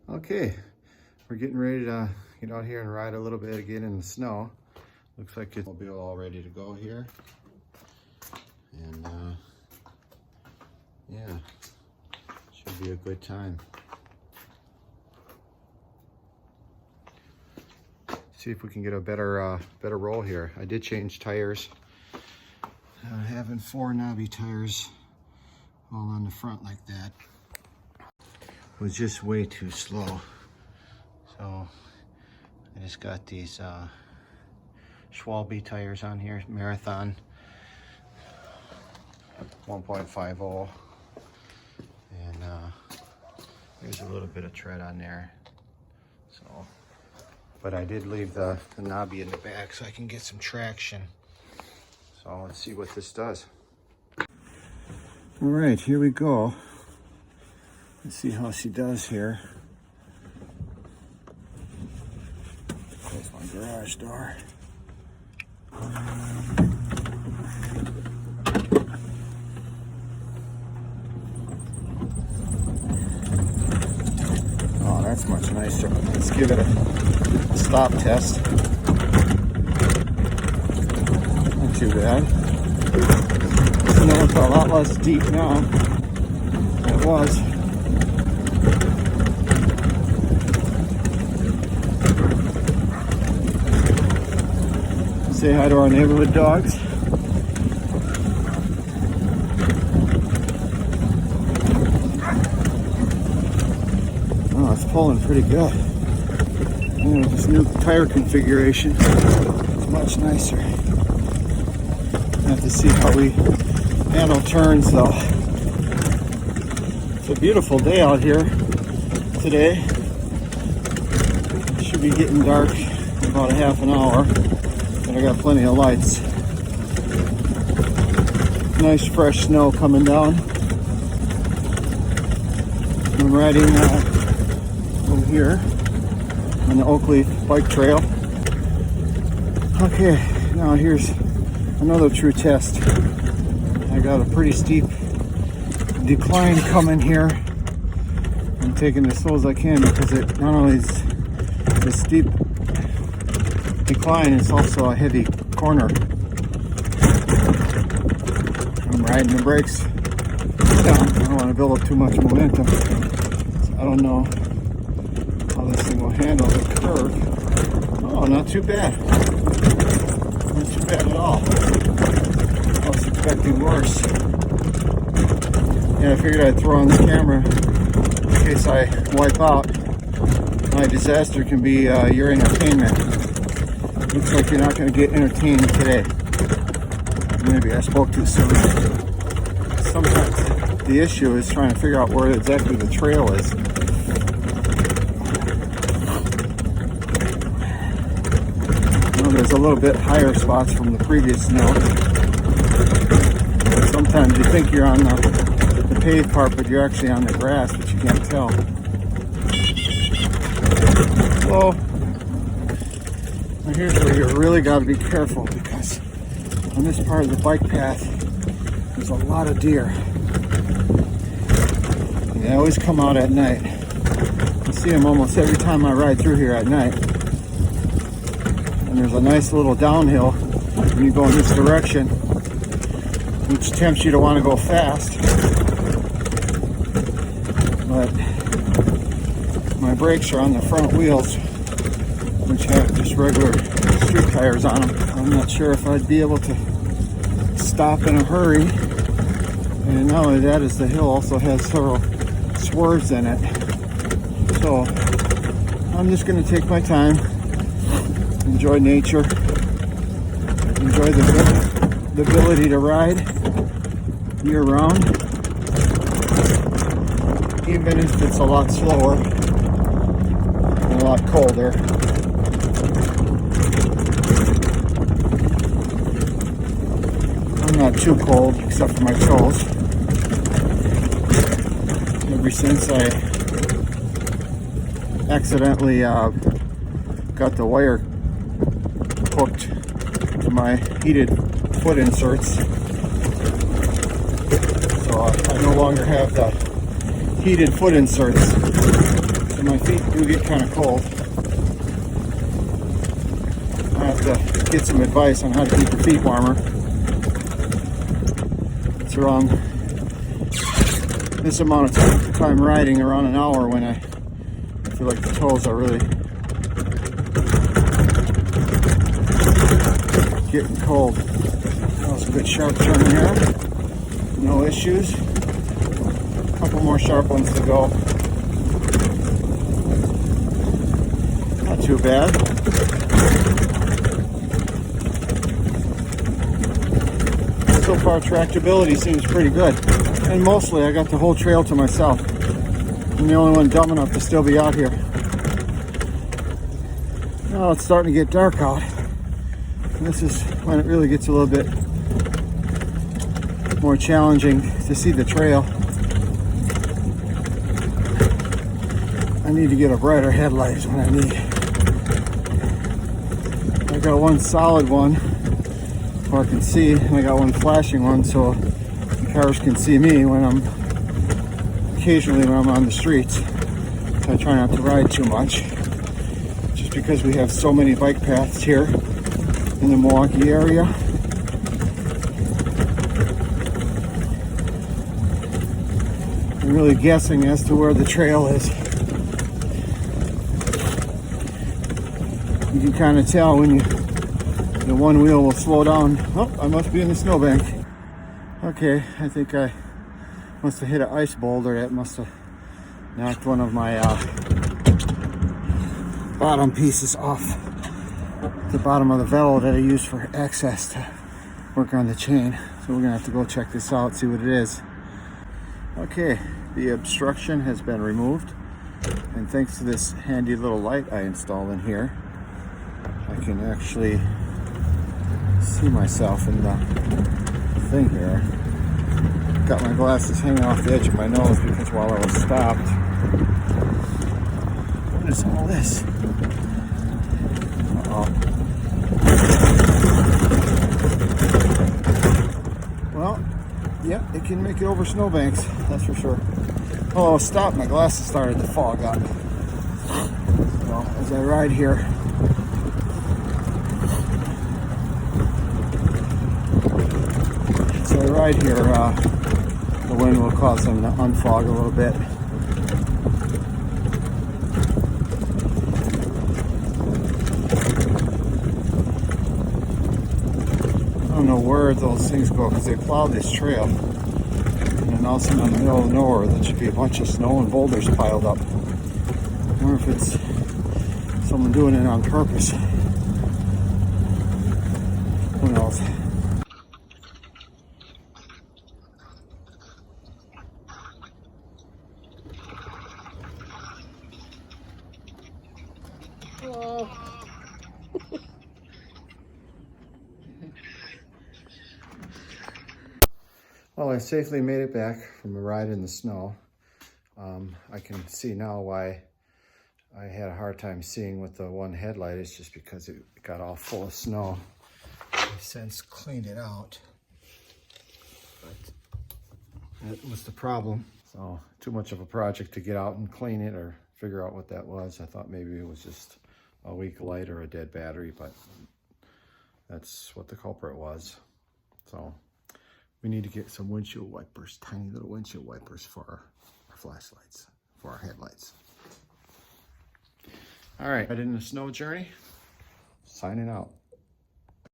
Okay, we're getting ready to get out here and ride a little bit again in the snow. Looks like it's all ready to go here. And yeah, should be a good time. See if we can get a better roll here. I did change tires. Having 4 knobby tires all on the front like that was just way too slow. So I just got these Schwalbe tires on here, Marathon 1.50, and there's a little bit of tread on there. So, but I did leave the knobby in the back so I can get some traction. So let's see what this does. All right, here we go. Let's see how she does here. Close my garage door. Oh, that's much nicer. Let's give it a stop test. Not too bad. It's a lot less deep now than it was. Say hi to our neighborhood dogs. Oh, it's pulling pretty good. You know, this new tire configuration is much nicer. Have to see how we handle turns though. It's a beautiful day out here today. It should be getting dark in about a half an hour. I got plenty of lights. Nice fresh snow coming down. I'm riding over here on the Oakley bike trail. Okay, now here's another true test. I got a pretty steep decline coming here. I'm taking it as slow as I can because it not only is a steep decline, it's also a heavy corner. I'm riding the brakes down. I don't want to build up too much momentum. So I don't know how this thing will handle the curve. Oh, not too bad. Not too bad at all. I was expecting worse. Yeah, I figured I'd throw on the camera in case I wipe out. My disaster can be your entertainment. Looks like you're not going to get entertained today. Maybe I spoke too soon. Sometimes the issue is trying to figure out where exactly the trail is. You know, there's a little bit higher spots from the previous snow. Sometimes you think you're on the paved part, but you're actually on the grass, but you can't tell. So, here's where you really got to be careful, because on this part of the bike path there's a lot of deer. And they always come out at night. I see them almost every time I ride through here at night. And there's a nice little downhill when you go in this direction, which tempts you to want to go fast. But my brakes are on the front wheels, which have just regular street tires on them. I'm not sure if I'd be able to stop in a hurry. And not only that, is the hill also has several swerves in it. So I'm just going to take my time, enjoy nature, enjoy the ability to ride year round, even if it's a lot slower and a lot colder. I'm not too cold except for my toes. Ever since I accidentally got the wire hooked to my heated foot inserts, so I no longer have the heated foot inserts to my my feet do get kind of cold. I have to get some advice on how to keep your feet warmer. It's around this amount of time riding, around an hour, when I feel like the toes are really getting cold. That was a good sharp turn here. No issues. A couple more sharp ones to go. Not too bad. So far, tractability seems pretty good. And mostly, I got the whole trail to myself. I'm the only one dumb enough to still be out here. Now it's starting to get dark out. And this is when it really gets a little bit more challenging to see the trail. I need to get a brighter headlight is what I need. I got one solid one where I can see, and I got one flashing one so the cars can see me when I'm on the streets. So I try not to ride too much, just because we have so many bike paths here in the Milwaukee area. I'm really guessing as to where the trail is. You can kind of tell when the one wheel will slow down. Oh, I must be in the snowbank. Okay, I think I must have hit an ice boulder. That must have knocked one of my bottom pieces off the bottom of the Velo that I use for access to work on the chain. So we're gonna have to go check this out, see what it is. Okay, the obstruction has been removed, and thanks to this handy little light I installed in here, I can actually see myself in the thing here. Got my glasses hanging off the edge of my nose because while I was stopped, what is all this? Uh-oh. Well, yeah, it can make it over snowbanks, that's for sure. Oh, stop, my glasses started to fog up. Well, as I ride here, the wind will cause them to unfog a little bit. I don't know where those things go because they plow this trail. And then all of a sudden in the middle of nowhere, there should be a bunch of snow and boulders piled up. I wonder if it's someone doing it on purpose. Who knows? Well, I safely made it back from a ride in the snow. I can see now why I had a hard time seeing with the one headlight. It's just because it got all full of snow. I've since cleaned it out, but that was the problem. So too much of a project to get out and clean it or figure out what that was. I thought maybe it was just a weak light or a dead battery, but that's what the culprit was. So we need to get some windshield wipers, tiny little windshield wipers for our flashlights, for our headlights. All right, heading the snow journey, signing out.